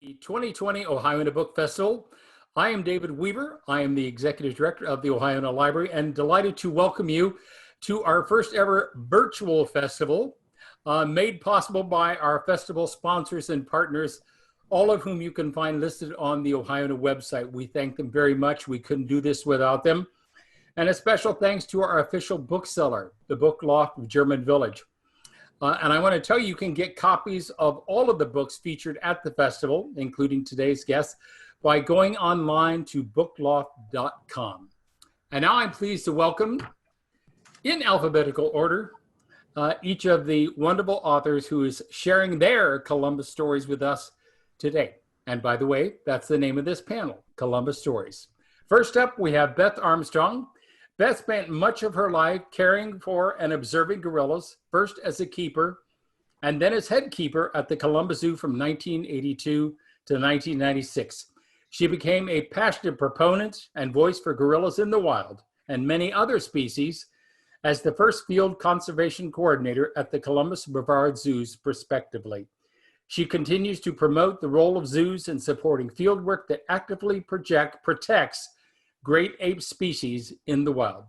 The 2020 Ohioana Book Festival. I am David Weaver. I am the Executive Director of the Ohioana Library and delighted to welcome you to our first ever virtual festival, made possible by our festival sponsors and partners, all of whom you can find listed on the Ohioana website. We thank them very much. We couldn't do this without them. And a special thanks to our official bookseller, the Book Loft of German Village. And I want to tell you, you can get copies of all of the books featured at the festival, including today's guests, by going online to bookloft.com. And now I'm pleased to welcome, in alphabetical order, each of the wonderful authors who is sharing their Columbus stories with us today. And by the way, that's the name of this panel, Columbus Stories. First up, we have Beth Armstrong. Beth spent much of her life caring for and observing gorillas, first as a keeper and then as head keeper at the Columbus Zoo from 1982 to 1996. She became a passionate proponent and voice for gorillas in the wild and many other species as the first field conservation coordinator at the Columbus and Brevard zoos, respectively. She continues to promote the role of zoos in supporting fieldwork that actively protects great ape species in the wild.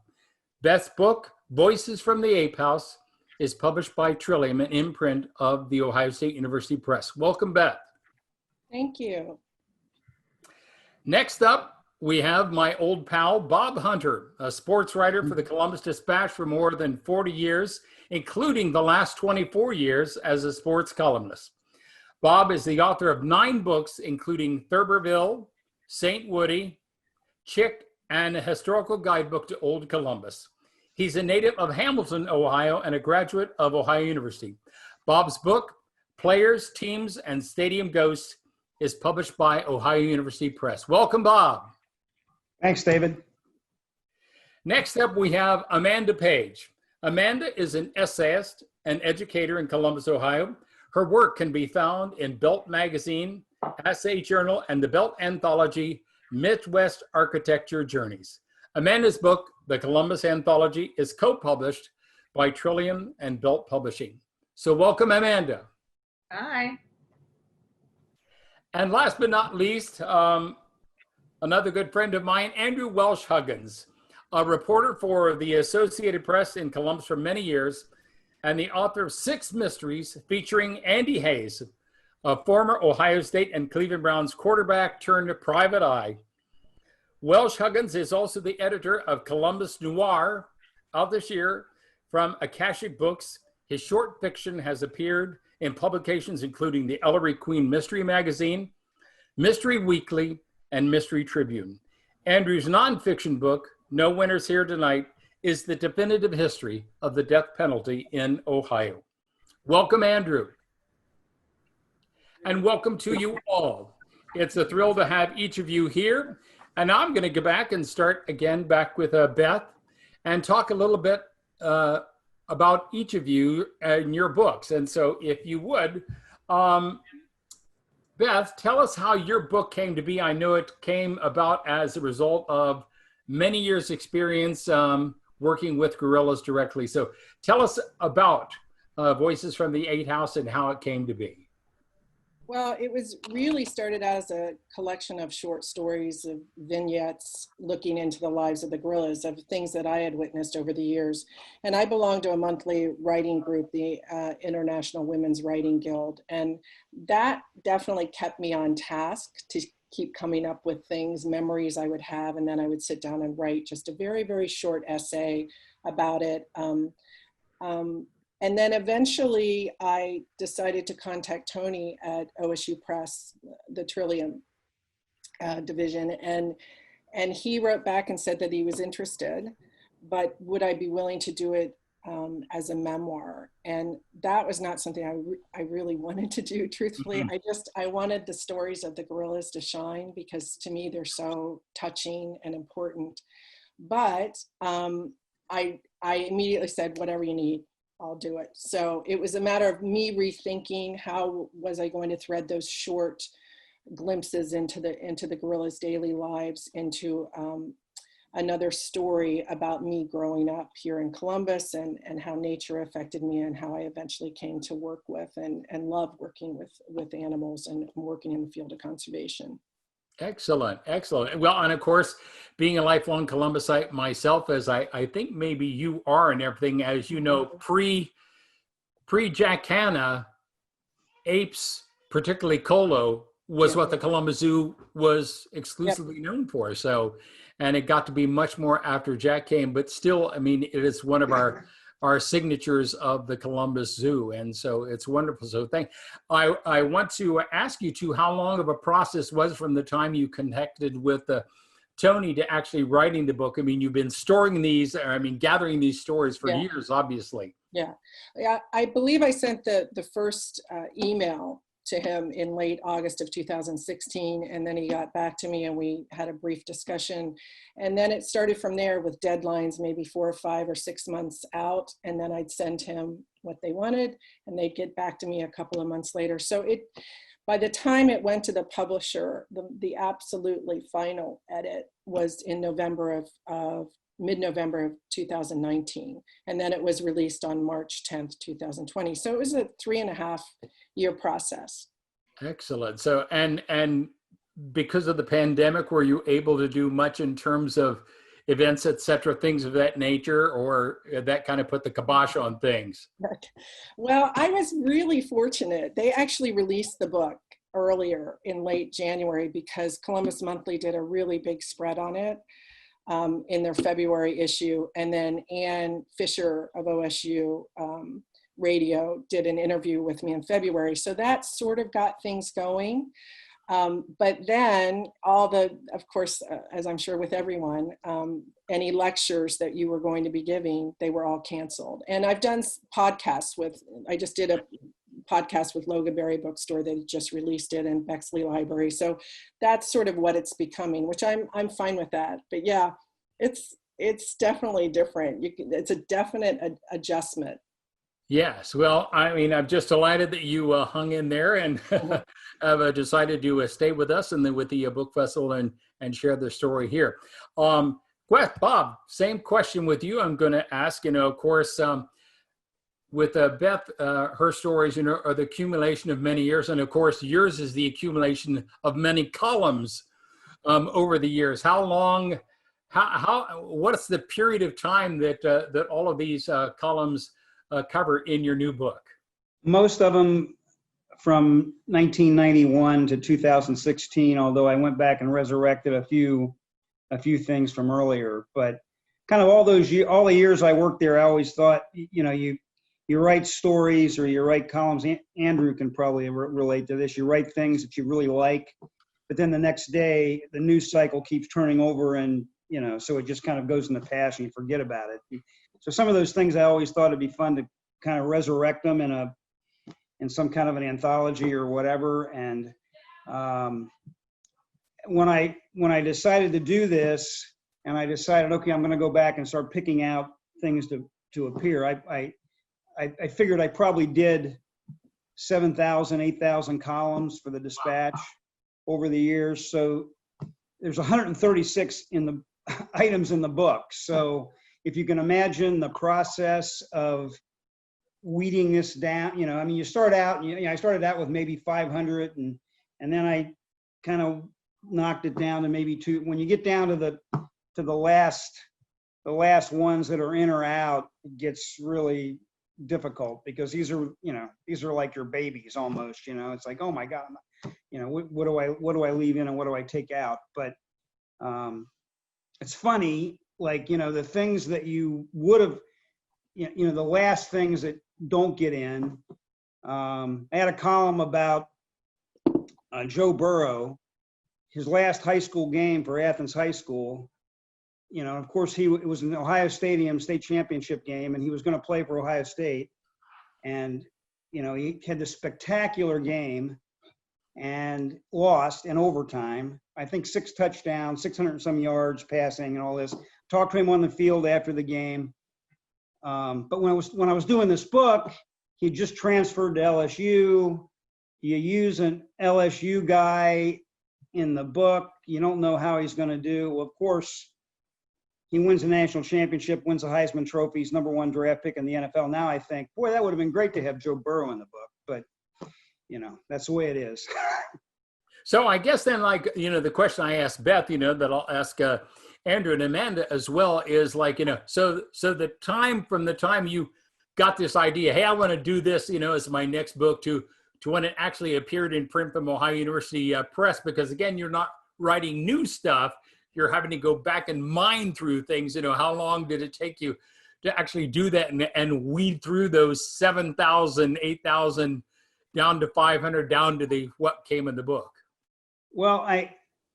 Beth's book, Voices from the Ape House, is published by Trillium, an imprint of the Ohio State University Press. Welcome, Beth. Thank you. Next up, we have my old pal, Bob Hunter, a sports writer for the Columbus Dispatch for more than 40 years, including the last 24 years as a sports columnist. Bob is the author of 9 books, including Thurberville, St. Woody, Chick, and a historical guidebook to Old Columbus. He's a native of Hamilton, Ohio, and a graduate of Ohio University. Bob's book, Players, Teams, and Stadium Ghosts, is published by Ohio University Press. Welcome, Bob. Thanks, David. Next up, we have Amanda Page. Amanda is an essayist and educator in Columbus, Ohio. Her work can be found in Belt Magazine, Essay Journal, and the Belt Anthology, Midwest Architecture Journeys. Amanda's book, The Columbus Anthology, is co-published by Trillium and Belt Publishing. So welcome, Amanda. Hi. And last but not least, another good friend of mine, Andrew Welsh-Huggins, a reporter for the Associated Press in Columbus for many years, and the author of 6 mysteries featuring Andy Hayes, a former Ohio State and Cleveland Browns quarterback turned private eye. Welsh-Huggins is also the editor of Columbus Noir, out this year from Akashic Books. His short fiction has appeared in publications including the Ellery Queen Mystery Magazine, Mystery Weekly, and Mystery Tribune. Andrew's nonfiction book, No Winners Here Tonight, is the definitive history of the death penalty in Ohio. Welcome, Andrew. And welcome to you all. It's a thrill to have each of you here. And now I'm going to go back and start again back with Beth and talk a little bit about each of you and your books. And so if you would, Beth, tell us how your book came to be. I know it came about as a result of many years' experience working with gorillas directly. So tell us about Voices from the Ape House and how it came to be. Well, it was really started out as a collection of short stories, of vignettes looking into the lives of the gorillas, of things that I had witnessed over the years. And I belong to a monthly writing group, the International Women's Writing Guild. And that definitely kept me on task to keep coming up with things, memories I would have, and then I would sit down and write just a very, very short essay about it. And then eventually I decided to contact Tony at OSU Press, the Trillium division, and he wrote back and said that he was interested, but would I be willing to do it as a memoir? And that was not something I really wanted to do, truthfully. Mm-hmm. I wanted the stories of the gorillas to shine because to me they're so touching and important. But I immediately said, whatever you need, I'll do it. So it was a matter of me rethinking how was I going to thread those short glimpses into the gorillas' daily lives into another story about me growing up here in Columbus and how nature affected me and how I eventually came to work with and love working with animals and working in the field of conservation. Excellent, excellent. Well, and of course, being a lifelong Columbusite myself, as I think maybe you are and everything, as you know, pre-Jack Hanna, apes, particularly Colo, was what the Columbus Zoo was exclusively known for. So, and it got to be much more after Jack came, but still, I mean, it is one of our signatures of the Columbus Zoo. And so it's wonderful. So I want to ask you too, how long of a process was from the time you connected with Tony to actually writing the book? I mean, you've been storing these, gathering these stories for years, obviously. Yeah, I believe I sent the first email to him in late August of 2016, and then he got back to me and we had a brief discussion, and then it started from there with deadlines, maybe 4 or 5 or 6 months out, and then I'd send him what they wanted and they'd get back to me a couple of months later. So by the time it went to the publisher, the absolutely final edit was in mid-November of 2019. And then it was released on March 10th, 2020. So it was a 3.5-year process. Excellent. So, and because of the pandemic, were you able to do much in terms of events, et cetera, things of that nature, or that kind of put the kibosh on things? Well, I was really fortunate. They actually released the book earlier in late January because Columbus Monthly did a really big spread on it in their February issue. And then Ann Fisher of OSU Radio did an interview with me in February. So that sort of got things going. But then of course, as I'm sure with everyone, any lectures that you were going to be giving, they were all canceled. And I've done podcasts I just did a podcast with Loganberry Bookstore. They just released it, and Bexley Library. So that's sort of what it's becoming, which I'm fine with that. But yeah, it's definitely different. It's a definite adjustment. Yes. Well, I mean, I'm just delighted that you hung in there and have decided to stay with us and then with the book festival and share the story here. Bob, same question with you. I'm going to ask, of course, with Beth, her stories, are the accumulation of many years. And of course, yours is the accumulation of many columns over the years. How long, what's the period of time that all of these columns cover in your new book? Most of them from 1991 to 2016, although I went back and resurrected a few things from earlier. But kind of all the years I worked there, I always thought, you write stories or you write columns. Andrew can probably relate to this. You write things that you really like, but then the next day the news cycle keeps turning over, and so it just kind of goes in the past and you forget about it. So some of those things I always thought it'd be fun to kind of resurrect them in some kind of an anthology or whatever. And when I decided to do this, and I decided, okay, I'm going to go back and start picking out things to appear. I figured I probably did 7,000, 8,000 columns for the Dispatch over the years. So there's 136 items in the book. So if you can imagine the process of weeding this down, you start out, I started out with maybe 500 and then I kind of knocked it down to maybe 2. When you get down to the last ones that are in or out, it gets really difficult because these are like your babies almost. It's like, oh my God, what do I leave in and what do I take out? But it's funny, like the things that you would have, the last things that don't get in. I had a column about Joe Burrow, his last high school game for Athens High School. Of course, it was an Ohio Stadium state championship game, and he was going to play for Ohio State. And, he had this spectacular game and lost in overtime. I think 6 touchdowns, 600 and some yards passing and all this. Talked to him on the field after the game. But when I was doing this book, he just transferred to LSU. You use an LSU guy in the book. You don't know how he's going to do. Well, of course, he wins the national championship, wins the Heisman Trophy, he's #1 draft pick in the NFL. Now I think, boy, that would have been great to have Joe Burrow in the book, but that's the way it is. So I guess then, like, the question I asked Beth, that I'll ask Andrew and Amanda as well is like, so the time from the time you got this idea, hey, I want to do this, as my next book to when it actually appeared in print from Ohio University Press, because again, you're not writing new stuff, you're having to go back and mine through things. How long did it take you to actually do that and weed through those 7,000, 8,000 down to 500, down to what came in the book? Well,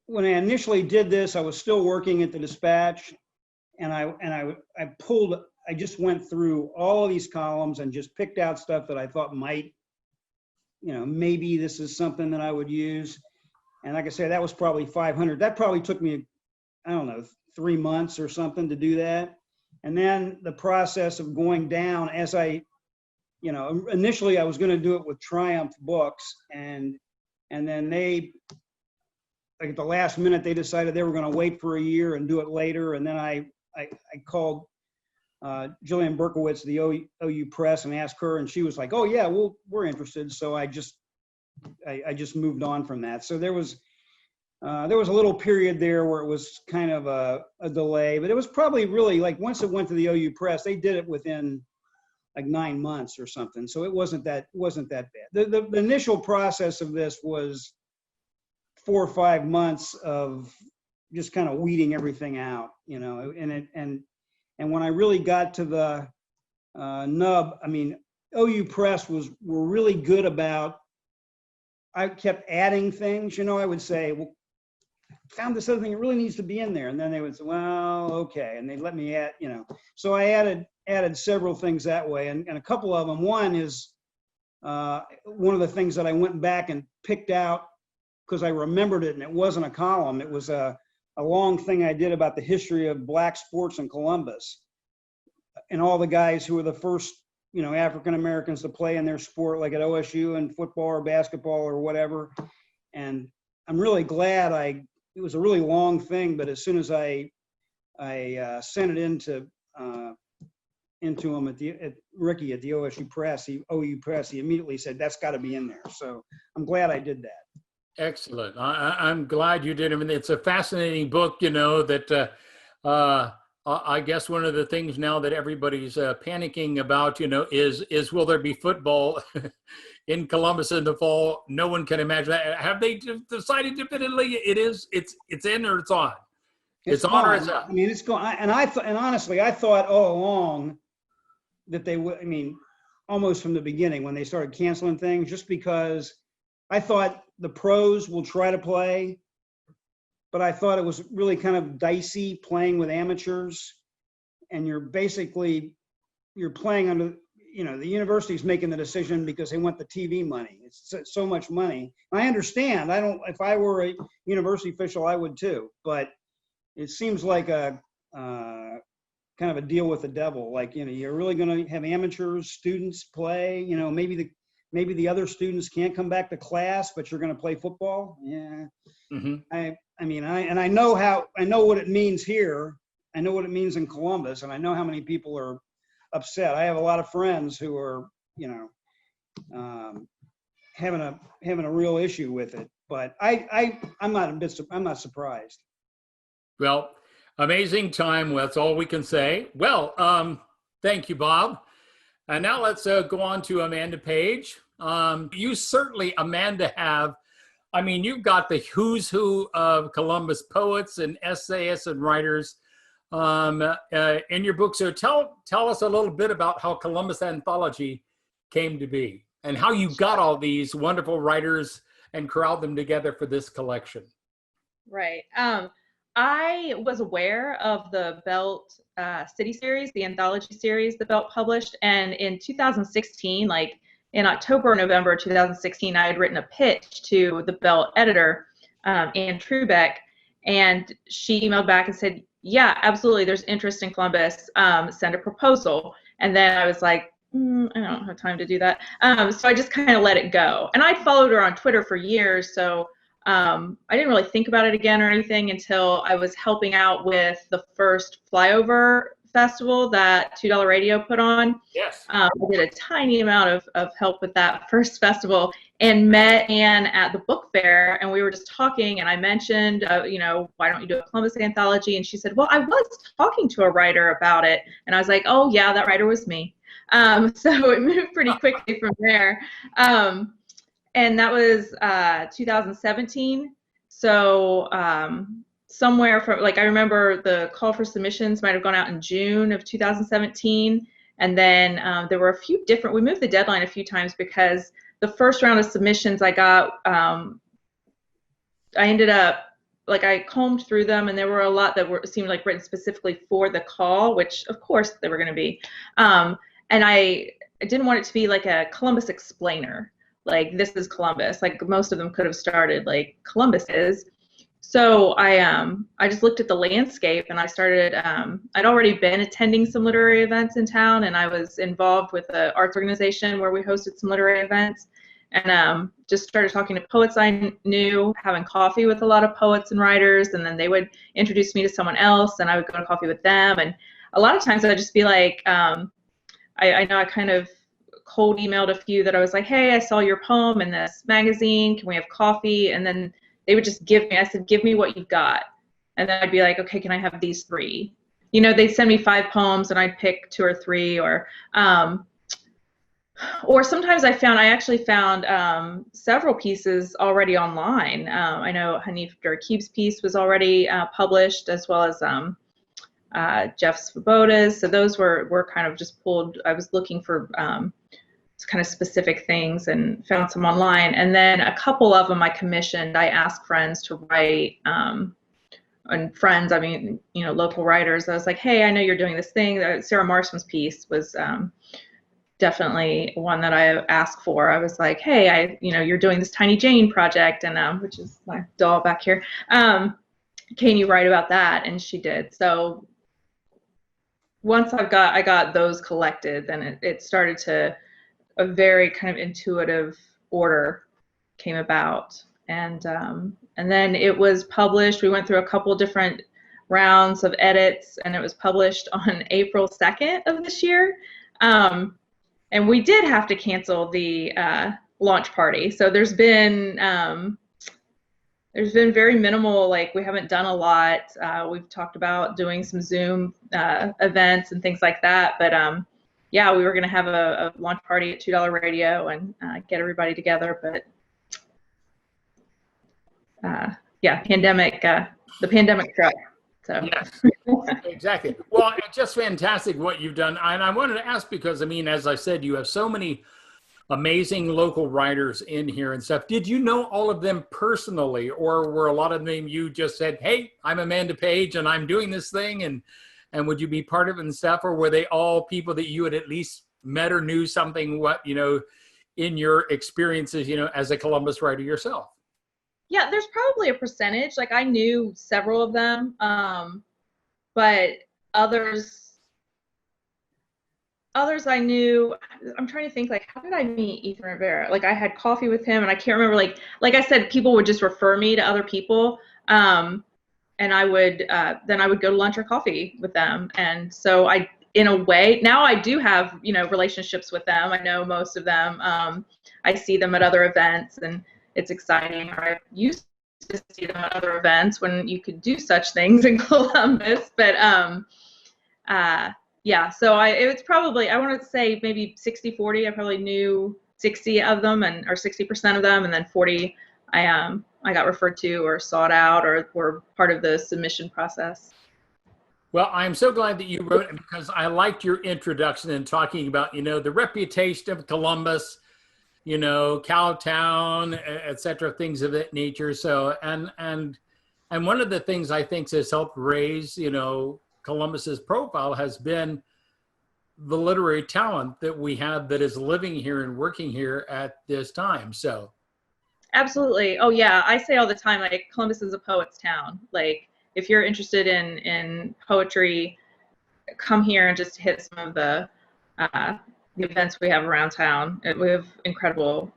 when I initially did this, I was still working at the Dispatch, and I just went through all of these columns and just picked out stuff that I thought might, maybe this is something that I would use. And like I said, that was probably 500. That probably took me, I don't know, 3 months or something to do that. And then the process of going down as initially I was going to do it with Triumph Books, and then they, like at the last minute, they decided they were going to wait for a year and do it later. And then I called Jillian Berkowitz, the OU Press, and asked her, and she was like, "Oh yeah, we're interested." So I just moved on from that. So there was a little period there where it was kind of a delay, but it was probably really like once it went to the OU Press, they did it within like 9 months or something. So it wasn't that bad. The initial process of this was 4 or 5 months of just kind of weeding everything out, and when I really got to the nub, I mean, OU Press were really good about, I kept adding things, I would say, well, found this other thing, it really needs to be in there. And then they would say, well, okay. And they'd let me add, so I added several things that way. And a couple of them, one is one of the things that I went back and picked out because I remembered it, and it wasn't a column. It was a long thing I did about the history of black sports in Columbus and all the guys who were the first, African Americans to play in their sport, like at OSU and football or basketball or whatever. And I'm really glad it was a really long thing, but as soon as I sent it into him at Ricky at the OU Press, he immediately said, that's got to be in there. So I'm glad I did that. Excellent. I'm glad you did. I mean, it's a fascinating book, that I guess one of the things now that everybody's panicking about, is will there be football in Columbus in the fall? No one can imagine that. Have they decided definitively it's in or it's on? It's on or it's on. I mean, it's going. And honestly, I thought all along that they would. I mean, almost from the beginning when they started canceling things, just because I thought the pros will try to play, but I thought it was really kind of dicey playing with amateurs, and you're playing under, the university's making the decision because they want the TV money. It's so much money. I understand. if I were a university official, I would too, but it seems like a kind of a deal with the devil. Like, you're really going to have amateurs, students play, maybe the other students can't come back to class, but you're going to play football. Yeah. Mm-hmm. I know what it means here. I know what it means in Columbus, and I know how many people are upset. I have a lot of friends who are, having a real issue with it, but I'm not surprised. Well, amazing time. That's all we can say. Well, thank you, Bob. And now let's go on to Amanda Page. You certainly, Amanda, you've got the who's who of Columbus poets and essayists and writers in your book. So tell us a little bit about how Columbus Anthology came to be and how you got all these wonderful writers and corralled them together for this collection. Right. I was aware of the Belt City series, the Anthology series that Belt published. And in 2016, like in October or November 2016, I had written a pitch to the Belt editor, Ann Trubeck, and she emailed back and said, yeah, absolutely, there's interest in Columbus, send a proposal. And then I was like, I don't have time to do that. So I just kind of let it go. And I'd followed her on Twitter for years, so I didn't really think about it again or anything until I was helping out with the first flyover festival that $2 Radio put on. Yes. I did a tiny amount of help with that first festival and met Anne at the book fair, and we were just talking, and I mentioned, you know, why don't you do a Columbus anthology? And she said, well, I was talking to a writer about it. And I was like, oh yeah, that writer was me. So it moved pretty quickly from there. And that was 2017. So somewhere from, like, I remember the call for submissions might have gone out in June of 2017. And then there were a few different, we moved the deadline a few times because the first round of submissions I got, I ended up, like, I combed through them, and there were a lot that were seemed like written specifically for the call, which of course they were going to be. And I didn't want it to be like a Columbus explainer. Like, this is Columbus. Like, most of them could have started like Columbus is. So I just looked at the landscape, and I started, I'd already been attending some literary events in town, and I was involved with an arts organization where we hosted some literary events, and just started talking to poets I knew, having coffee with a lot of poets and writers, and then they would introduce me to someone else, and I would go to coffee with them. And a lot of times I'd just be like, I know I kind of cold emailed a few that I was like, hey, I saw your poem in this magazine, can we have coffee? And then they would just give me, I said, give me what you've got. And then I'd be like, okay, can I have these 3? You know, they'd send me 5 poems and I'd pick 2 or 3, or sometimes I actually found several pieces already online. I know Hanif Darkib's piece was already published, as well as Jeff Svoboda's. So those were kind of just pulled. I was looking for kind of specific things and found some online. And then a couple of them I commissioned. I asked friends to write, and friends, I mean, you know, local writers. I was like, hey, I know you're doing this thing. Sarah Marsman's piece was definitely one that I asked for. I was like, hey, you know, you're doing this Tiny Jane project, and which is my doll back here. Can you write about that? And she did. So once I got those collected, then it started to, a very kind of intuitive order came about, and then it was published. We went through a couple different rounds of edits, and it was published on April 2nd of this year. And we did have to cancel the launch party. So there's been very minimal, like, we haven't done a lot. We've talked about doing some Zoom events and things like that, but yeah, we were going to have a launch party at $2 Radio and get everybody together, but yeah, the pandemic struck. So. Yes, exactly. Well, it's just fantastic what you've done. And I wanted to ask because, I mean, as I said, you have so many amazing local writers in here and stuff. Did you know all of them personally, or were a lot of them you just said, hey, I'm Amanda Page and I'm doing this thing, and would you be part of it and stuff? Or were they all people that you had at least met or knew something, you know, in your experiences, you know, as a Columbus writer yourself? Yeah, there's probably a percentage. Like, I knew several of them, but others I knew. I'm trying to think, like, how did I meet Ethan Rivera? Like, I had coffee with him, and I can't remember. Like I said, people would just refer me to other people, and I would then I would go to lunch or coffee with them. And so in a way, now I do have, you know, relationships with them. I know most of them. I see them at other events, and it's exciting. Or I used to see them at other events when you could do such things in Columbus. But yeah, so it was probably, I want to say maybe 60-40. I probably knew 60 of them, or 60% of them, and then 40 I got referred to or sought out or were part of the submission process. Well, I'm so glad that you wrote it, because I liked your introduction and talking about, you know, the reputation of Columbus, you know, Cowtown, et cetera, things of that nature. So, and one of the things I think has helped raise, you know, Columbus's profile has been the literary talent that we have that is living here and working here at this time. So. Absolutely. Oh yeah, I say all the time, like, Columbus is a poet's town. Like, if you're interested in poetry, come here and just hit some of the the events we have around town. We have incredible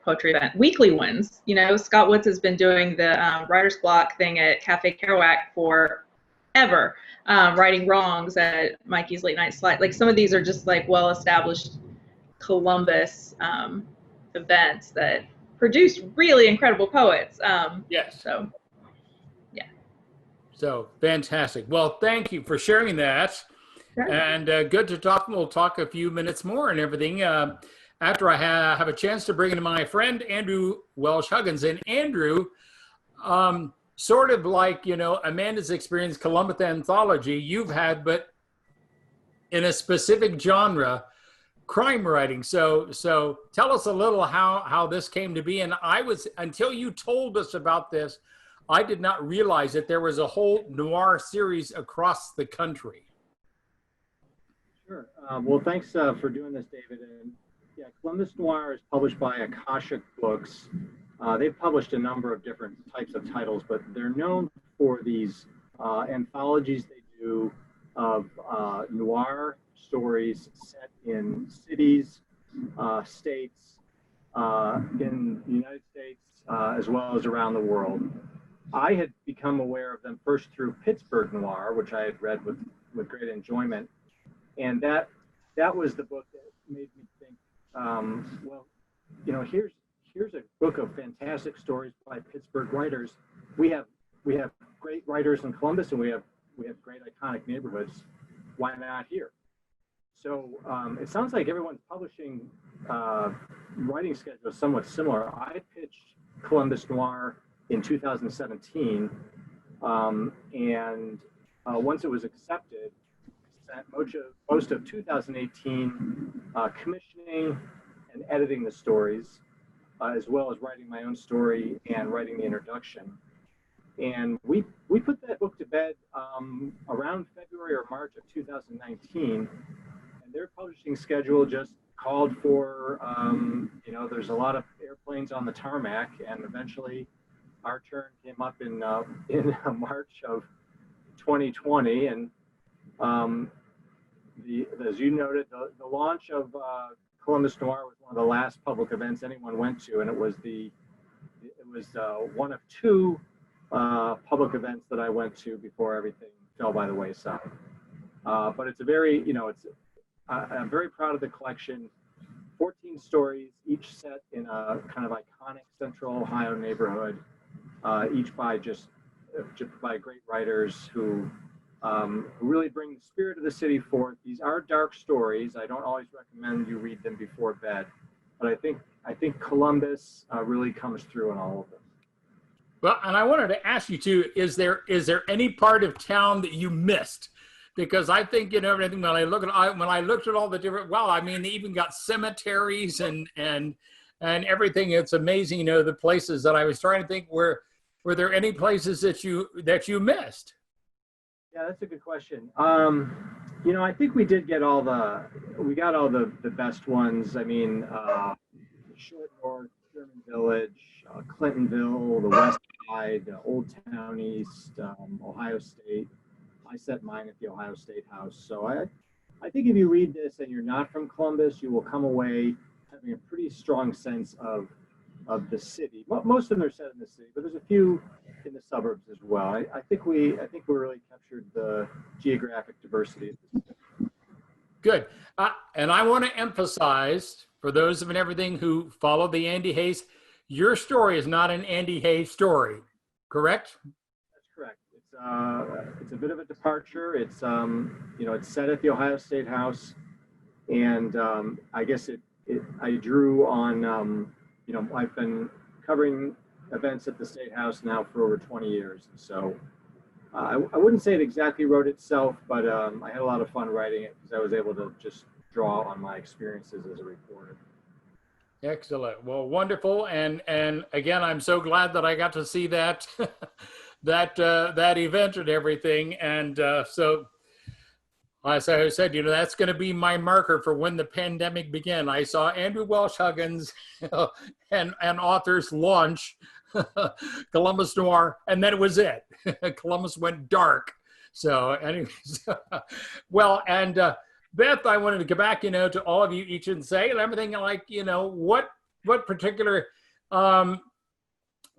poetry event, weekly ones. You know, Scott Woods has been doing the writer's block thing at Cafe Kerouac forever, righting wrongs at Mikey's Late Night Slide. Like some of these are just like well-established Columbus events that produce really incredible poets. Yes. So, yeah. So fantastic. Well, thank you for sharing that. Sure. And good to talk. We'll talk a few minutes more and everything after I have a chance to bring in my friend Andrew Welsh-Huggins. And Andrew, sort of like, you know, Amanda's experience, Columbus Anthology, you've had, but in a specific genre, crime writing. So tell us a little how this came to be. And until you told us about this, I did not realize that there was a whole noir series across the country. Sure. Well, thanks for doing this, David. And yeah, Columbus Noir is published by Akashic Books. They've published a number of different types of titles, but they're known for these anthologies they do of noir stories set in cities, states, in the United States, as well as around the world. I had become aware of them first through Pittsburgh Noir, which I had read with great enjoyment. And that was the book that made me think, well, you know, here's a book of fantastic stories by Pittsburgh writers. We have great writers in Columbus, and we have great iconic neighborhoods. Why not here? So it sounds like everyone's publishing writing schedule is somewhat similar. I pitched Columbus Noir in 2017, and once it was accepted, spent most of 2018 commissioning and editing the stories, as well as writing my own story and writing the introduction. And we put that book to bed around February or March of 2019, and their publishing schedule just called for, you know, there's a lot of airplanes on the tarmac, and eventually our turn came up in March of 2020, and as you noted, the launch of Columbus Noir was one of the last public events anyone went to, and it was one of two public events that I went to before everything fell by the wayside. But it's a very, you know, I'm very proud of the collection. 14 stories, each set in a kind of iconic Central Ohio neighborhood, each by just by great writers who really bring the spirit of the city forth. These are dark stories. I don't always recommend you read them before bed, but I think Columbus really comes through in all of them. Well, and I wanted to ask you too, is there any part of town that you missed? Because I think, you know, everything when I looked at all the different, well, I mean, they even got cemeteries and everything. It's amazing, you know, the places that I was trying to think, were there any places that you missed? Yeah, that's a good question. You know, I think we got all the best ones. I mean, Short North, Sherman Village, Clintonville, the West Side, Old Town East, Ohio State. I set mine at the Ohio State House. So I think if you read this and you're not from Columbus, you will come away having a pretty strong sense of the city. Most of them are set in the city, but there's a few in the suburbs as well. I think we really captured the geographic diversity of the city. Good. And I want to emphasize, for those of everything who follow the Andy Hayes, your story is not an Andy Hayes story, correct? That's correct. It's a bit of a departure. It's you know, it's set at the Ohio State House, and I guess I drew on you know, I've been covering events at the State House now for over 20 years, so I wouldn't say it exactly wrote itself, but I had a lot of fun writing it because I was able to just draw on my experiences as a reporter. Excellent. Well, wonderful. And again, I'm so glad that I got to see that that event and everything. And so, as I said, you know, that's going to be my marker for when the pandemic began. I saw Andrew Welsh-Huggins and authors launch Columbus Noir, and then it was it. Columbus went dark. So anyways, well, and Beth, I wanted to go back, to all of you each and say and everything like, what particular,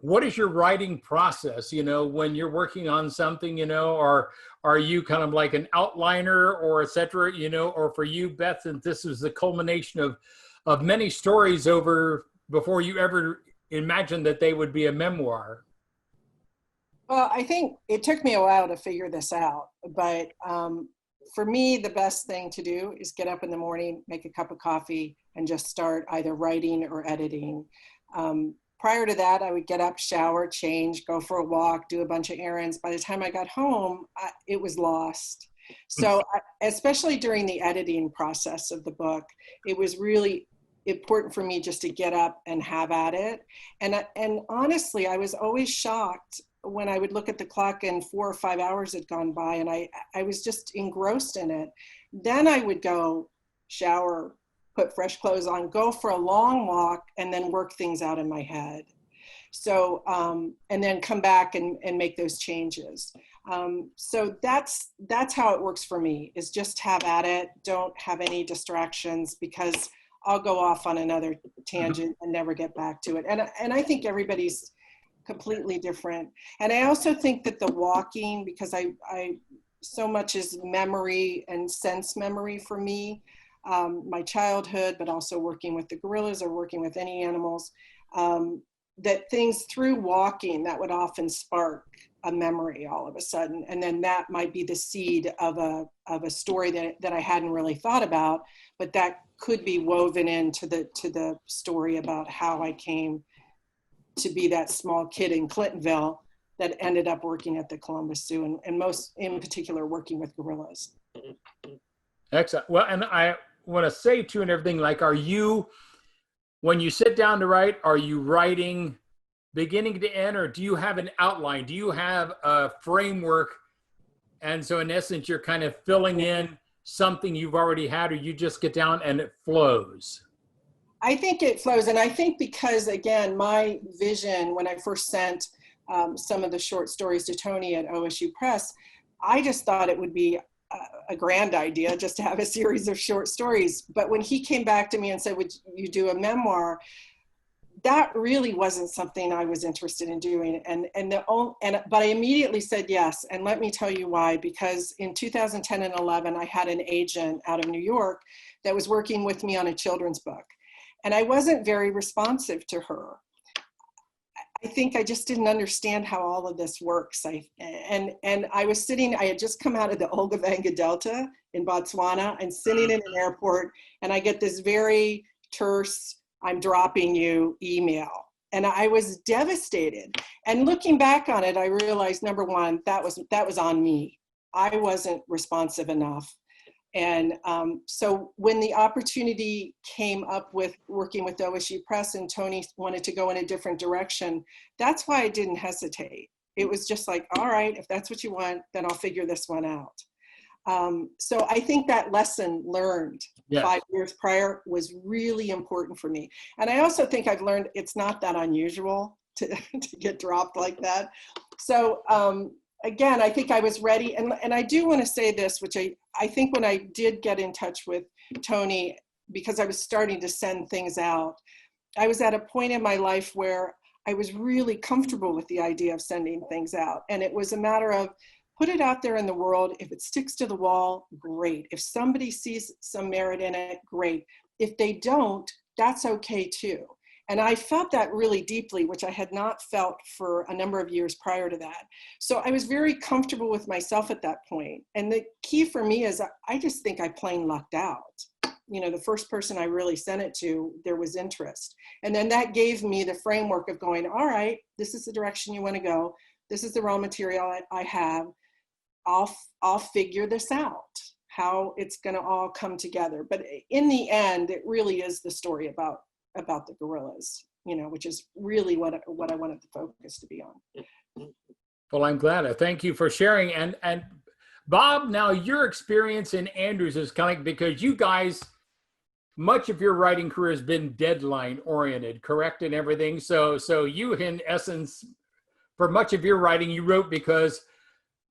what is your writing process, when you're working on something, or are you kind of like an outliner or et cetera, or for you, Beth, since this is the culmination of many stories over before you ever imagined that they would be a memoir? Well, I think it took me a while to figure this out, but for me, the best thing to do is get up in the morning, make a cup of coffee, and just start either writing or editing. Prior to that, I would get up, shower, change, go for a walk, do a bunch of errands. By the time I got home, it was lost. So especially during the editing process of the book, it was really important for me just to get up and have at it. And honestly, I was always shocked when I would look at the clock and 4 or 5 hours had gone by, and I was just engrossed in it. Then I would go shower, put fresh clothes on, go for a long walk, and then work things out in my head. So, and then come back and make those changes. So that's how it works for me, is just have at it. Don't have any distractions, because I'll go off on another tangent and never get back to it. And I think everybody's completely different. And I also think that the walking, because I so much is memory and sense memory for me, my childhood, but also working with the gorillas or working with any animals, that things through walking, that would often spark a memory all of a sudden. And then that might be the seed of a story that I hadn't really thought about, but that could be woven into the story about how I came to be that small kid in Clintonville that ended up working at the Columbus Zoo, and most in particular working with gorillas. Excellent. Well, and I want to say too, and everything, like, are you, when you sit down to write, are you writing beginning to end, or do you have an outline? Do you have a framework? And so in essence, you're kind of filling in something you've already had, or you just get down and it flows? I think it flows. And I think because, again, my vision when I first sent some of the short stories to Tony at OSU Press, I just thought it would be a grand idea just to have a series of short stories. But when he came back to me and said, would you do a memoir? That really wasn't something I was interested in doing. But I immediately said yes. And let me tell you why. Because in 2010 and 11, I had an agent out of New York that was working with me on a children's book. And I wasn't very responsive to her. I think I just didn't understand how all of this works. And I was sitting, I had just come out of the Olgavanga Delta in Botswana and sitting in an airport, and I get this very terse, I'm dropping you email. And I was devastated. And looking back on it, I realized, number one, that was on me. I wasn't responsive enough. And so when the opportunity came up with working with OSU Press and Tony wanted to go in a different direction, that's why I didn't hesitate. It was just like, all right, if that's what you want, then I'll figure this one out. So I think that lesson learned 5 years prior was really important for me. And I also think I've learned it's not that unusual to get dropped like that. So again, I think I was ready. And I do want to say this, which I think when I did get in touch with Tony, because I was starting to send things out, I was at a point in my life where I was really comfortable with the idea of sending things out. And it was a matter of put it out there in the world. If it sticks to the wall, great. If somebody sees some merit in it, great. If they don't, that's okay too. And I felt that really deeply, which I had not felt for a number of years prior to that. So I was very comfortable with myself at that point. And the key for me is I just think I plain lucked out. You know, the first person I really sent it to, there was interest. And then that gave me the framework of going, all right, this is the direction you want to go. This is the raw material I have. I'll figure this out, how it's going to all come together. But in the end, it really is the story about the gorillas, you know, which is really what I wanted the focus to be on. Well, I'm glad. I thank you for sharing. And Bob, now your experience in Andrews is kind of, because you guys, much of your writing career has been deadline oriented, correct, and everything. So you, in essence, for much of your writing, you wrote because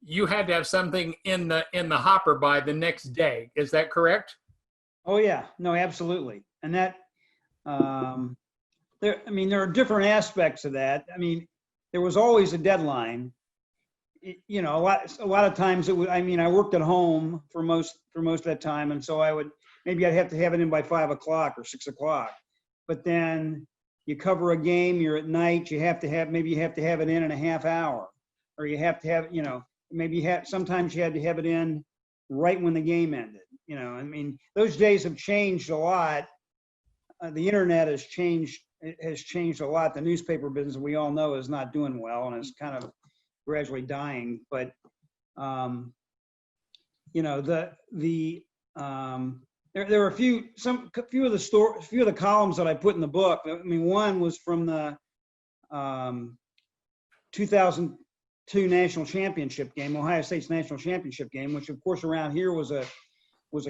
you had to have something in the hopper by the next day. Is that correct? Oh yeah, no, absolutely. And that, there are different aspects of that. I mean, there was always a deadline. You know, a lot of times it would, I worked at home for most of that time. And so I'd have to have it in by 5 o'clock or 6 o'clock. But then you cover a game, you're at night, you have to have it in a half hour, or you have to have, sometimes you had to have it in right when the game ended. You know, I mean, those days have changed a lot. The internet has changed a lot. The newspaper business, we all know, is not doing well, and it's kind of gradually dying. But there were a few of the columns that I put in the book. I mean, one was from the 2002 national championship game, Ohio State's national championship game, which of course around here was a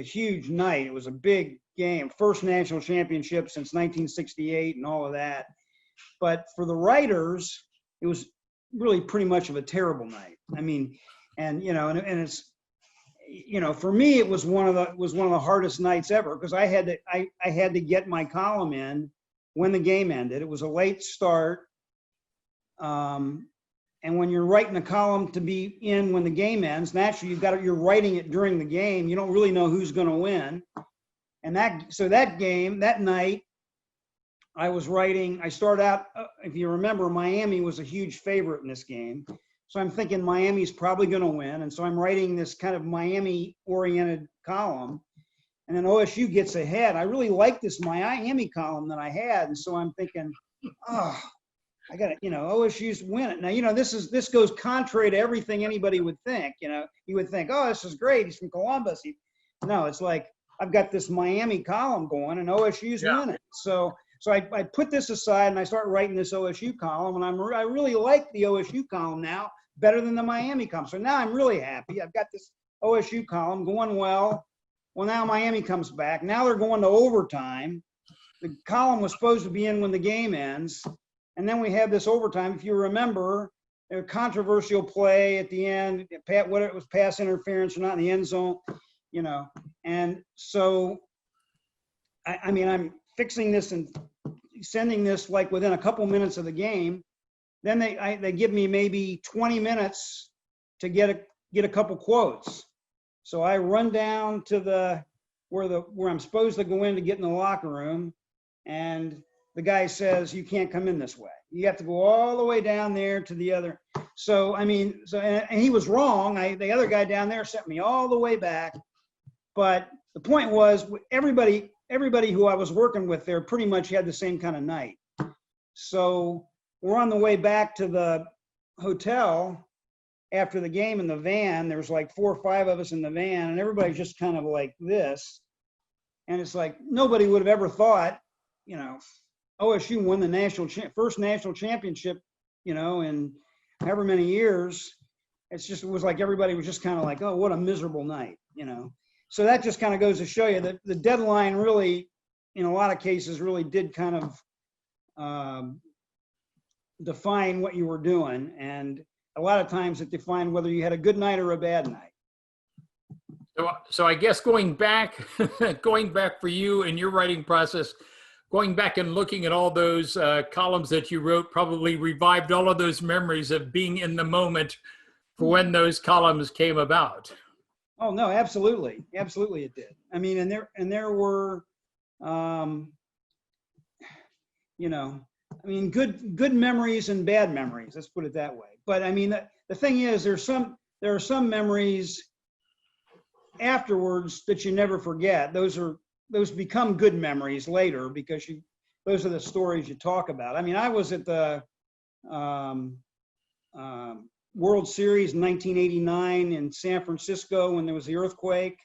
huge night. It was a big game, first national championship since 1968 and all of that. But for the writers, it was really pretty much of a terrible night. I mean, and it's, for me, it was one of the hardest nights ever, because I had to get my column in when the game ended. It was a late start. And when you're writing a column to be in when the game ends, naturally you're writing it during the game. You don't really know who's going to win. And that night I started out, if you remember, Miami was a huge favorite in this game. So I'm thinking Miami's probably going to win. And so I'm writing this kind of Miami-oriented column. And then OSU gets ahead. I really like this Miami column that I had. And so I'm thinking, oh, I got to, OSU's win it. Now, this goes contrary to everything anybody would think. You would think, oh, this is great. He's from Columbus. No, it's like, I've got this Miami column going and OSU's winning. So I put this aside and I start writing this OSU column, and I really like the OSU column now better than the Miami column. So now I'm really happy. I've got this OSU column going well. Well, now Miami comes back. Now they're going to overtime. The column was supposed to be in when the game ends. And then we have this overtime. If you remember, a controversial play at the end, whether it was pass interference or not in the end zone, And so, I'm fixing this and sending this like within a couple minutes of the game. Then they give me maybe 20 minutes to get a couple quotes. So I run down to where I'm supposed to go in to get in the locker room, and the guy says, you can't come in this way. You have to go all the way down there to the other. So, and he was wrong. The other guy down there sent me all the way back. But the point was, everybody who I was working with there pretty much had the same kind of night. So we're on the way back to the hotel after the game in the van. There was like 4 or 5 of us in the van, and everybody's just kind of like this. And it's like, nobody would have ever thought, OSU won the first national championship, in however many years. It was like everybody was just kind of like, oh, what a miserable night, So that just kind of goes to show you that the deadline really, in a lot of cases, really did kind of define what you were doing. And a lot of times it defined whether you had a good night or a bad night. So I guess going back for you in your writing process, going back and looking at all those columns that you wrote probably revived all of those memories of being in the moment for when those columns came about. Oh no, absolutely, absolutely, it did. And there were, good memories and bad memories. Let's put it that way. But the thing is, there are some memories afterwards that you never forget. Those become good memories later because those are the stories you talk about. I was at the World Series in 1989 in San Francisco when there was the earthquake.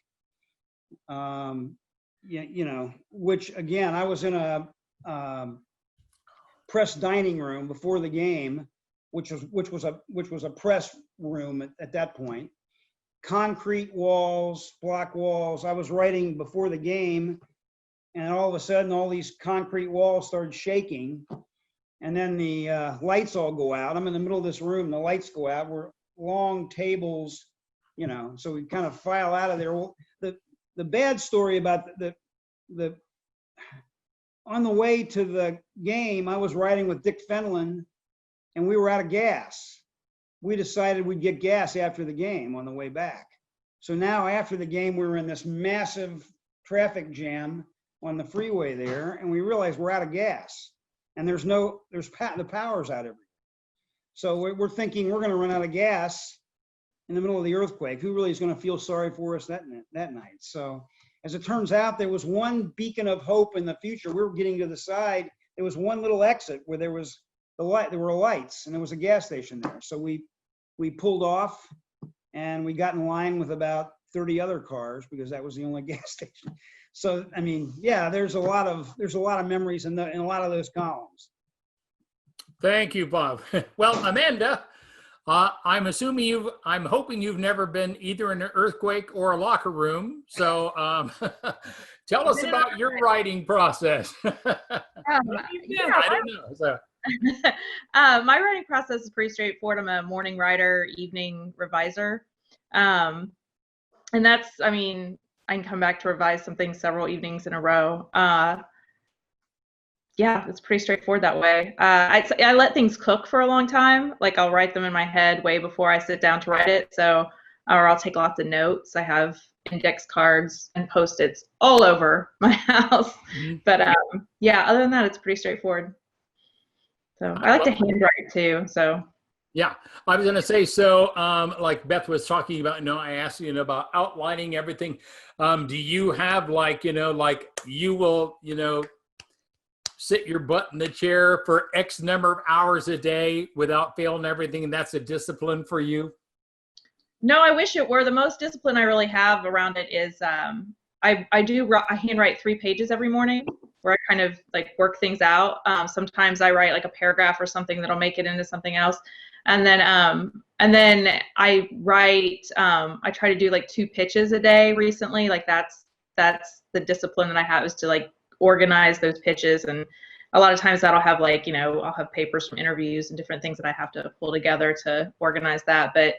Which again, I was in a press dining room before the game, which was a press room at that point. Concrete walls, block walls. I was writing before the game, and all of a sudden, all these concrete walls started shaking, and then the lights all go out. I'm in the middle of this room, the lights go out. long tables, you know, so we kind of file out of there. Well, the bad story about the on the way to the game, I was riding with Dick Fenlon and we were out of gas. We decided we'd get gas after the game on the way back. So now after the game, we were in this massive traffic jam on the freeway there, and we realized we're out of gas, and the power's out everywhere. So we're thinking we're going to run out of gas in the middle of the earthquake. Who really is going to feel sorry for us that night? So as it turns out, there was one beacon of hope in the future. We were getting to the side. There was one little exit where there was the light. There were lights, and there was a gas station there. So we pulled off, and we got in line with about 30 other cars because that was the only gas station. So I mean, yeah, there's a lot of memories in a lot of those columns. Thank you, Bob. Well, Amanda, I'm hoping you've never been either in an earthquake or a locker room. So tell us about your writing process. Yeah, I don't know. So. My writing process is pretty straightforward. I'm a morning writer, evening reviser. And that's, I mean, I can come back to revise something several evenings in a row. Yeah, it's pretty straightforward that way. I let things cook for a long time. Like I'll write them in my head way before I sit down to write it. So, or I'll take lots of notes. I have index cards and Post-its all over my house. Mm-hmm. But yeah, other than that, it's pretty straightforward. So I like to handwrite too. So yeah, I was going to say, so like Beth was talking about, I asked you about outlining everything. Do you have like you will, sit your butt in the chair for X number of hours a day without fail and everything, and that's a discipline for you? No, I wish it were. The most discipline I really have around it is I handwrite 3 pages every morning where I kind of like work things out. Sometimes I write like a paragraph or something that'll make it into something else. And then I write, I try to do like 2 pitches a day recently. Like that's the discipline that I have, is to like organize those pitches. And a lot of times that'll have like, I'll have papers from interviews and different things that I have to pull together to organize that. But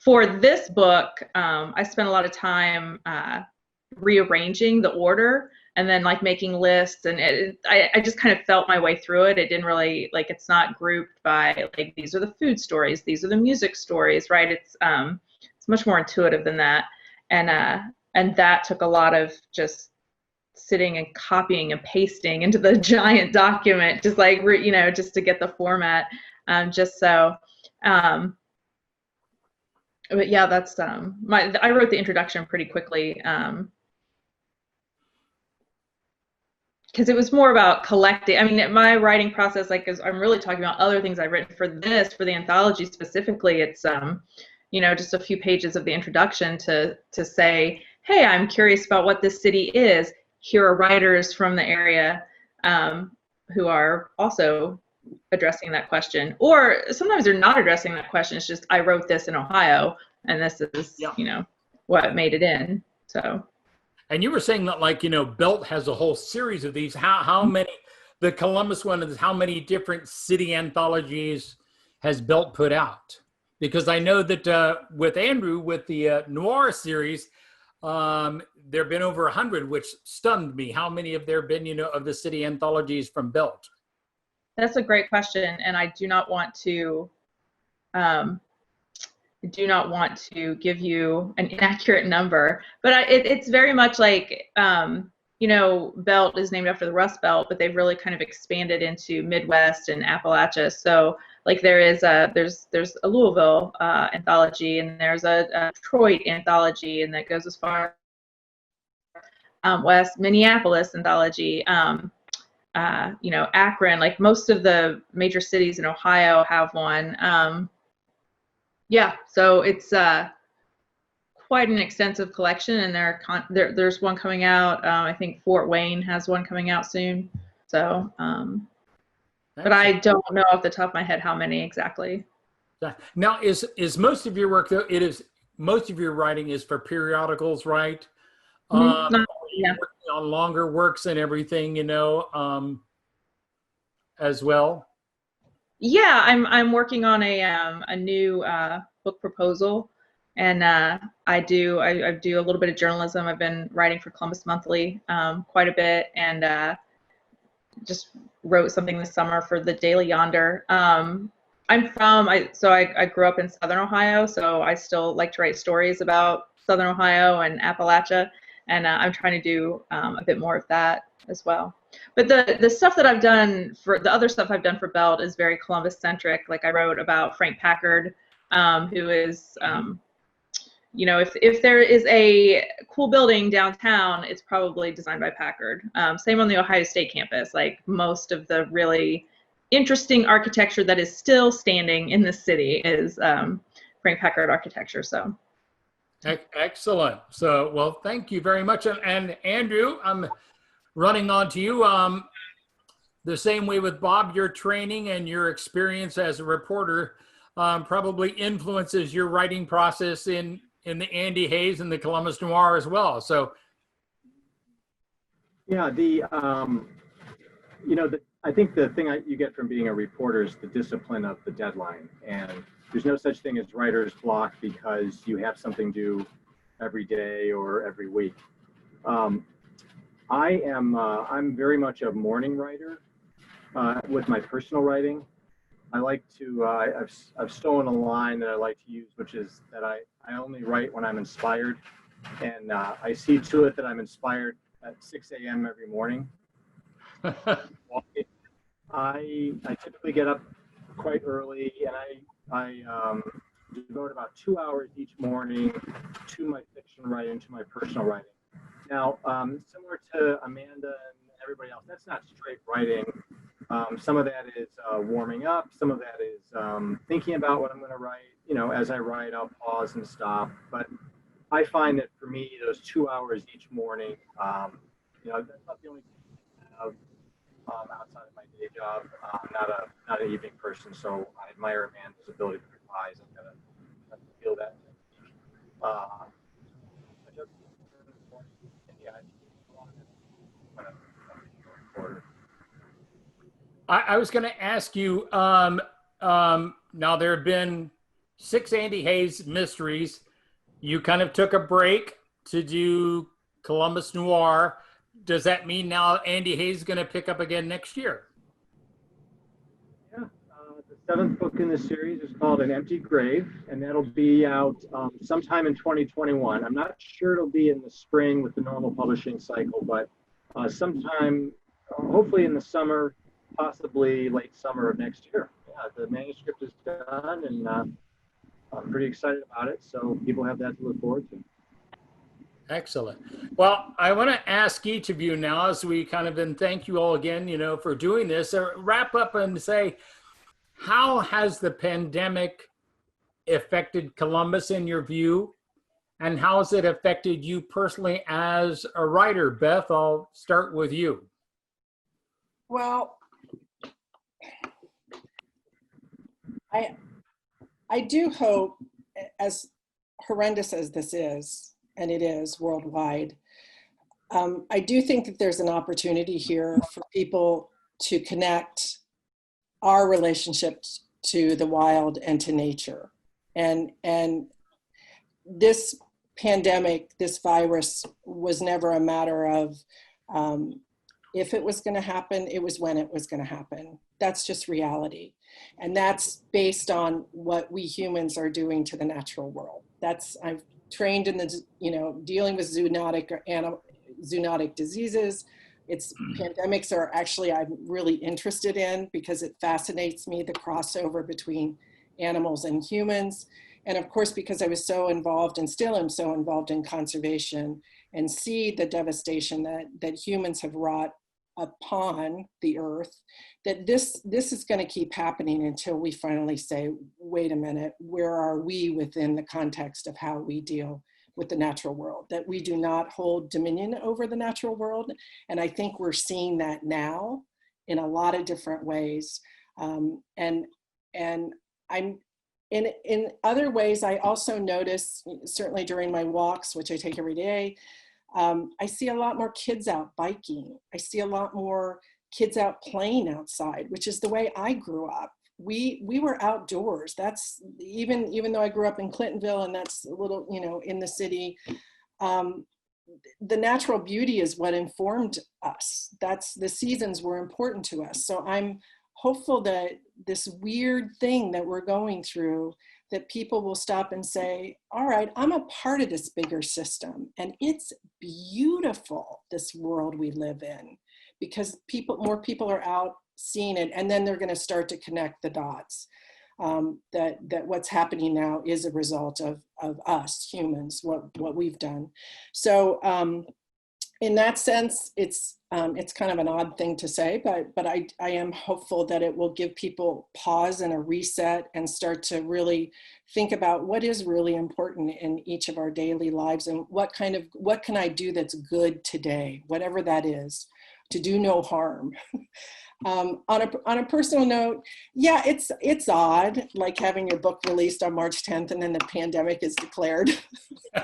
for this book, I spent a lot of time rearranging the order and then like making lists, and I just kind of felt my way through it. It didn't really, like, it's not grouped by like, these are the food stories, these are the music stories, right? It's much more intuitive than that. And that took a lot of just sitting and copying and pasting into the giant document, just like, just to get the format, just so. But yeah, that's I wrote the introduction pretty quickly, because it was more about collecting. I mean, my writing process, like, is I'm really talking about other things I've written for the anthology specifically. It's just a few pages of the introduction to say, hey, I'm curious about what this city is. Here are writers from the area who are also addressing that question, or sometimes they're not addressing that question. It's just, I wrote this in Ohio, and this is what made it in. So. And you were saying that, like, Belt has a whole series of these. How many? The Columbus one is how many different city anthologies has Belt put out? Because I know that with Andrew, with the Noir series, there have been over 100, which stunned me. How many have there been, of the city anthologies from Belt? That's a great question, and I do not want to give you an inaccurate number, but it's very much like, Belt is named after the Rust Belt, but they've really kind of expanded into Midwest and Appalachia. So like there's a Louisville anthology, and there's a Detroit anthology, and that goes as far west, Minneapolis anthology, Akron, like most of the major cities in Ohio have one. So it's quite an extensive collection, and there's one coming out. I think Fort Wayne has one coming out soon. So, but I don't know off the top of my head how many exactly. Now, is most of your work, though, most of your writing is for periodicals, right? Mm-hmm. Yeah. Working on longer works and everything, as well. Yeah, I'm working on a new book proposal, and I do a little bit of journalism. I've been writing for Columbus Monthly quite a bit, and just wrote something this summer for the Daily Yonder. I grew up in Southern Ohio, so I still like to write stories about Southern Ohio and Appalachia, and I'm trying to do a bit more of that as well. But the stuff that I've done for the other stuff I've done for Belt is very Columbus centric. Like I wrote about Frank Packard, who is if there is a cool building downtown, it's probably designed by Packard. Same on the Ohio State campus. Like most of the really interesting architecture that is still standing in the city is Frank Packard architecture. So. Excellent. So, well, thank you very much. And Andrew, I'm running on to you. The same way with Bob, your training and your experience as a reporter probably influences your writing process in the Andy Hayes and the Columbus Noir as well. So, yeah, I think the thing you get from being a reporter is the discipline of the deadline, and there's no such thing as writer's block because you have something due every day or every week. I'm very much a morning writer with my personal writing. I like to, I've stolen a line that I like to use, which is that I only write when I'm inspired. And I see to it that I'm inspired at 6 a.m. every morning. I typically get up quite early, and I devote about 2 hours each morning to my fiction writing, to my personal writing. Now, similar to Amanda and everybody else, that's not straight writing. Some of that is warming up. Some of that is thinking about what I'm going to write. As I write, I'll pause and stop. But I find that for me, those 2 hours each morning, that's not the only thing I have outside of my day job. I'm not an evening person, so I admire Amanda's ability to revise. I've got to feel that. I was going to ask you, now there have been 6 Andy Hayes mysteries. You kind of took a break to do Columbus Noir. Does that mean now Andy Hayes is going to pick up again next year? Yeah, the 7th book in the series is called An Empty Grave, and that'll be out sometime in 2021. I'm not sure it'll be in the spring with the normal publishing cycle, but sometime, hopefully in the summer, possibly late summer of next year. Yeah, the manuscript is done, and I'm pretty excited about it, so people have that to look forward to. Excellent. Well, I want to ask each of you now, as we kind of, and thank you all again, for doing this, wrap up and say, how has the pandemic affected Columbus in your view? And how has it affected you personally as a writer? Beth, I'll start with you. Well, I do hope, as horrendous as this is, and it is worldwide, I do think that there's an opportunity here for people to connect our relationship to the wild and to nature. And this pandemic, this virus, was never a matter of if it was going to happen, it was when it was going to happen. That's just reality. And that's based on what we humans are doing to the natural world. I've trained in the, dealing with zoonotic diseases. Pandemics are actually, I'm really interested in because it fascinates me, the crossover between animals and humans. And of course, because I was so involved and still am so involved in conservation and see the devastation that humans have wrought upon the earth, that this is going to keep happening until we finally say, wait a minute, where are we within the context of how we deal with the natural world, that we do not hold dominion over the natural world. And I think we're seeing that now in a lot of different ways. And I'm in other ways, I also notice, certainly during my walks, which I take every day, I see a lot more kids out biking. I see a lot more kids out playing outside, which is the way I grew up. we were outdoors. That's even though I grew up in Clintonville, and that's a little, in the city, the natural beauty is what informed us. That's the seasons were important to us. So I'm hopeful that this weird thing that we're going through, that people will stop and say, all right, I'm a part of this bigger system, and it's beautiful, this world we live in, because more people are out seeing it, and then they're going to start to connect the dots. That what's happening now is a result of us humans, what we've done. So in that sense, it's kind of an odd thing to say, but I am hopeful that it will give people pause and a reset, and start to really think about what is really important in each of our daily lives, and what can I do that's good today, whatever that is, to do no harm. On a personal note, yeah, it's odd, like having your book released on March 10th and then the pandemic is declared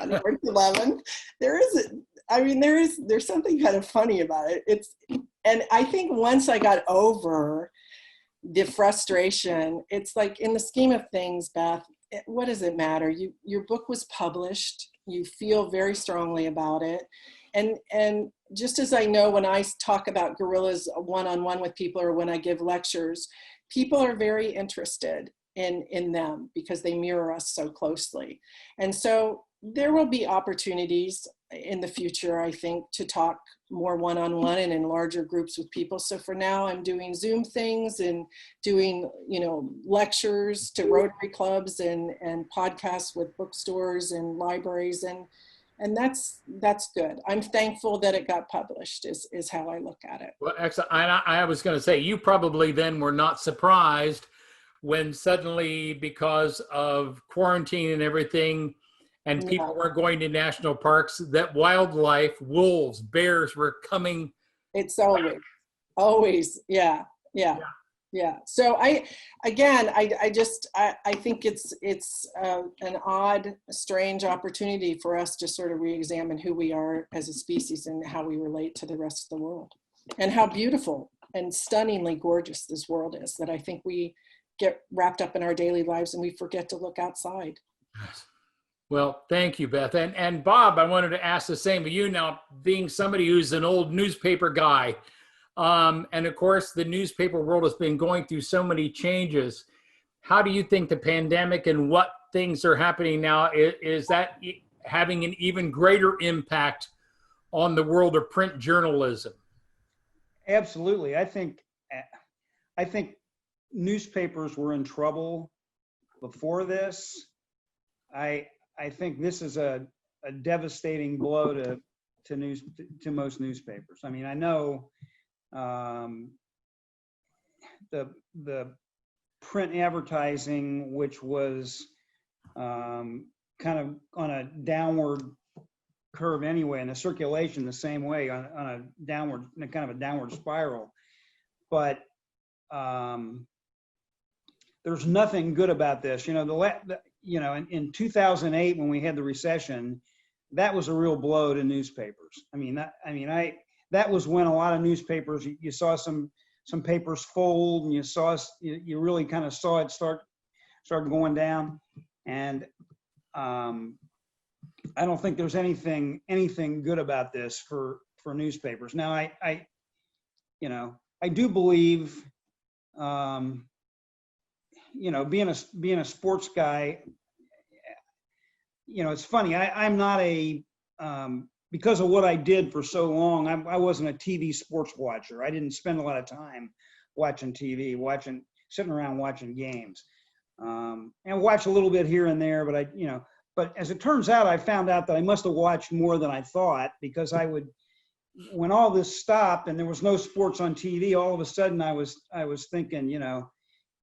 on March 11th. There's something kind of funny about it. And I think once I got over the frustration, it's like, in the scheme of things, Beth, what does it matter? Your book was published. You feel very strongly about it. And just as I know, when I talk about gorillas one-on-one with people, or when I give lectures, people are very interested in them because they mirror us so closely. And so there will be opportunities in the future, I think, to talk more one-on-one and in larger groups with people. So for now, I'm doing Zoom things and doing, lectures to Rotary clubs and podcasts with bookstores and libraries, and that's good. I'm thankful that it got published, is how I look at it. Well, excellent. I was going to say, you probably then were not surprised when suddenly, because of quarantine and everything, and people weren't going to national parks, that wildlife, wolves, bears were coming. It's always, yeah. So I think it's an odd, strange opportunity for us to sort of re-examine who we are as a species and how we relate to the rest of the world, and how beautiful and stunningly gorgeous this world is, that I think we get wrapped up in our daily lives and we forget to look outside. Yes. Well, thank you, Beth. And Bob, I wanted to ask the same of you now, being somebody who's an old newspaper guy. And of course, the newspaper world has been going through so many changes. How do you think the pandemic and what things are happening now, is that having an even greater impact on the world of print journalism? Absolutely. I think newspapers were in trouble before this. I think this is a devastating blow to most newspapers. I mean, I know the print advertising, which was kind of on a downward curve anyway, and the circulation the same way, on a downward, kind of a downward spiral. But there's nothing good about this. In 2008, when we had the recession, that was a real blow to newspapers. That was when a lot of newspapers, you saw some papers fold, and you really kind of saw it start going down. And I don't think there's anything good about this for newspapers. Now, I do believe, being a sports guy, it's funny. I'm not because of what I did for so long, I wasn't a TV sports watcher. I didn't spend a lot of time watching TV, sitting around watching games, and watch a little bit here and there. But but as it turns out, I found out that I must have watched more than I thought, because when all this stopped and there was no sports on TV, all of a sudden I was thinking,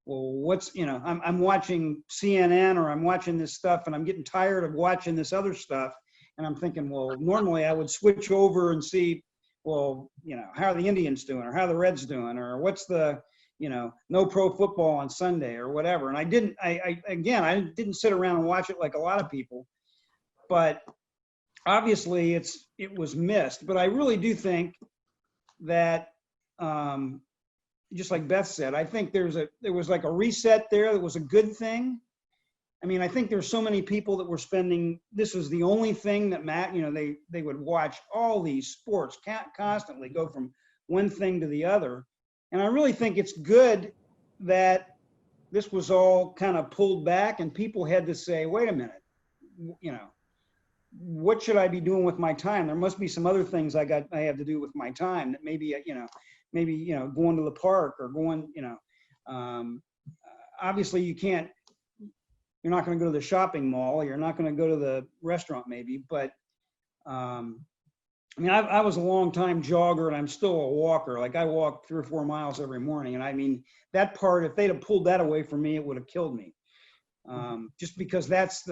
well, I'm watching CNN, or I'm watching this stuff, and I'm getting tired of watching this other stuff. And I'm thinking, well, normally I would switch over and see, well, how are the Indians doing, or how are the Reds doing, or what's the, no pro football on Sunday or whatever. And I didn't sit around and watch it like a lot of people, but obviously it was missed. But I really do think that just like Beth said, I think there was like a reset there that was a good thing. I mean, I think there's so many people that were spending, this was the only thing that they would watch all these sports constantly, go from one thing to the other. And I really think it's good that this was all kind of pulled back and people had to say, wait a minute, what should I be doing with my time? There must be some other things I have to do with my time that maybe going to the park or going, obviously you're not going to go to the shopping mall. You're not going to go to the restaurant maybe, but I mean, I was a long time jogger and I'm still a walker. Like I walk 3 or 4 miles every morning. And I mean, that part, if they'd have pulled that away from me, it would have killed me. Just because that's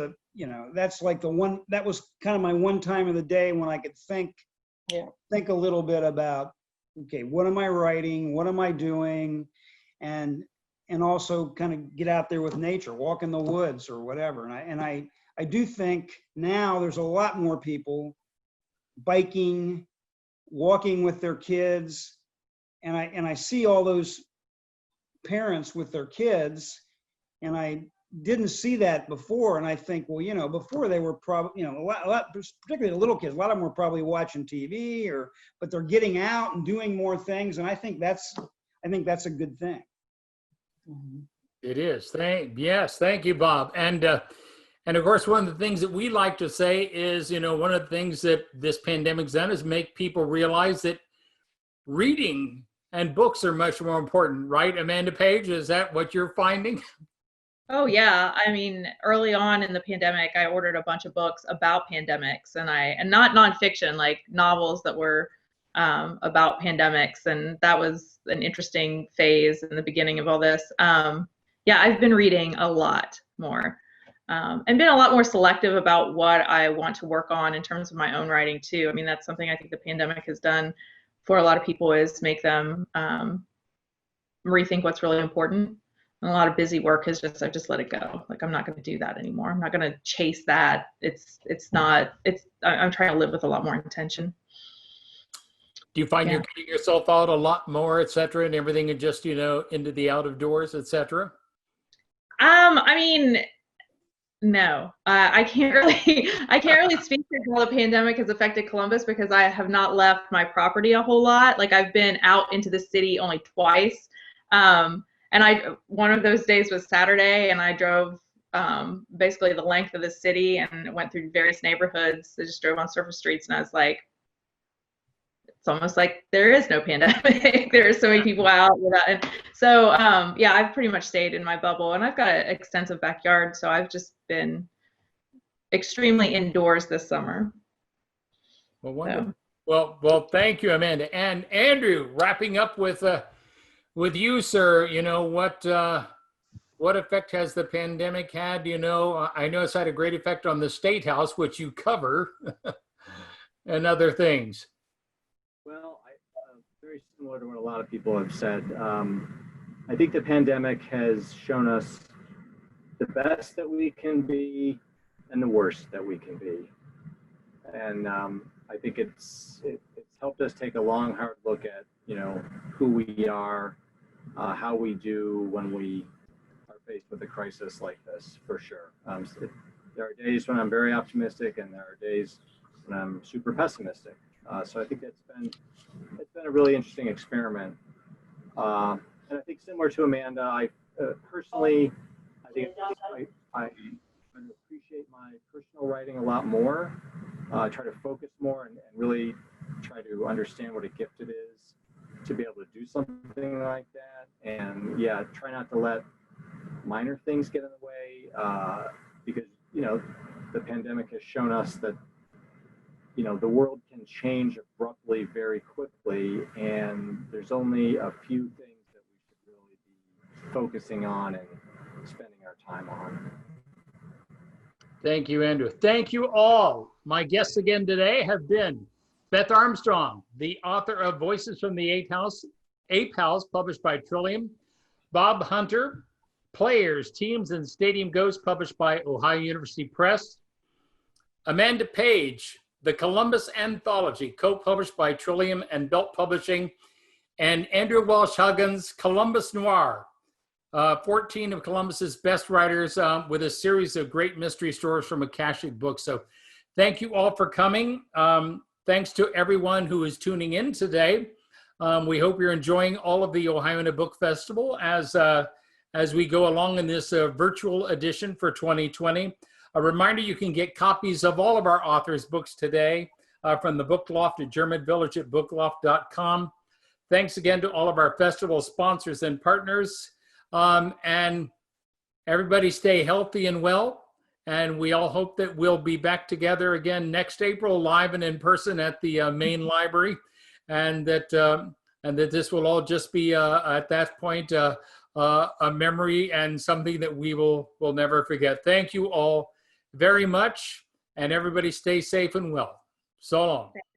that's like that was kind of my one time of the day when I could think a little bit about, okay, what am I writing? What am I doing? And also kind of get out there with nature, walk in the woods or whatever. And I do think now there's a lot more people biking, walking with their kids. And I see all those parents with their kids, and I didn't see that before. And I think, well, before they were probably, a lot, particularly the little kids, a lot of them were probably watching TV but they're getting out and doing more things. And I think that's a good thing. It is. Thank you, Bob. And of course, one of the things that we like to say is, one of the things that this pandemic's done is make people realize that reading and books are much more important, right? Amanda Page, is that what you're finding? Oh yeah. I mean, early on in the pandemic, I ordered a bunch of books about pandemics and not nonfiction, like novels that were about pandemics. And that was an interesting phase in the beginning of all this. Yeah, I've been reading a lot more and been a lot more selective about what I want to work on in terms of my own writing too. I mean, that's something I think the pandemic has done for a lot of people, is make them rethink what's really important. And a lot of busy work is I've just let it go. Like, I'm not going to do that anymore. I'm not going to chase that. I'm trying to live with a lot more intention. Do you find you're getting yourself out a lot more, et cetera, and everything, and just, into the out of doors, et cetera? I mean, no, I can't really speak to how the pandemic has affected Columbus because I have not left my property a whole lot. Like, I've been out into the city only twice. And one of those days was Saturday, and I drove basically the length of the city and went through various neighborhoods. I just drove on surface streets, and I was like, it's almost like there is no pandemic. There are so many people out. And so, I've pretty much stayed in my bubble, and I've got an extensive backyard, so I've just been extremely indoors this summer. Well, wonderful. So. Well, thank you, Amanda. And Andrew, wrapping up with you, sir, what effect has the pandemic had? I know it's had a great effect on the State House, which you cover, and other things. Well, very similar to what a lot of people have said. I think the pandemic has shown us the best that we can be and the worst that we can be. And I think it's helped us take a long, hard look at, who we are, how we do when we are faced with a crisis like this, for sure. There are days when I'm very optimistic, and there are days when I'm super pessimistic. So I think it's been a really interesting experiment. And I think, similar to Amanda, I personally, I appreciate my personal writing a lot more. Try to focus more and really try to understand what a gift it is to be able to do something like that. And try not to let minor things get in the way, because the pandemic has shown us that the world can change abruptly very quickly, and there's only a few things that we should really be focusing on and spending our time on. Thank you, Andrew. Thank you all. My guests again today have been Beth Armstrong, the author of Voices from the Ape House, published by Trillium; Bob Hunter, Players, Teams, and Stadium Ghosts, published by Ohio University Press; Amanda Page, The Columbus Anthology, co-published by Trillium and Belt Publishing; and Andrew Welsh-Huggins, Columbus Noir. 14 of Columbus's best writers with a series of great mystery stories from Akashic Books. So thank you all for coming. Thanks to everyone who is tuning in today. We hope you're enjoying all of the Ohioana Book Festival as we go along in this virtual edition for 2020. A reminder, you can get copies of all of our authors' books today from the Book Loft at German Village at bookloft.com. Thanks again to all of our festival sponsors and partners. And everybody stay healthy and well. And we all hope that we'll be back together again next April, live and in person at the main library. And that this will all just be, at that point, a memory and something that we will never forget. Thank you all very much. And everybody stay safe and well. So long.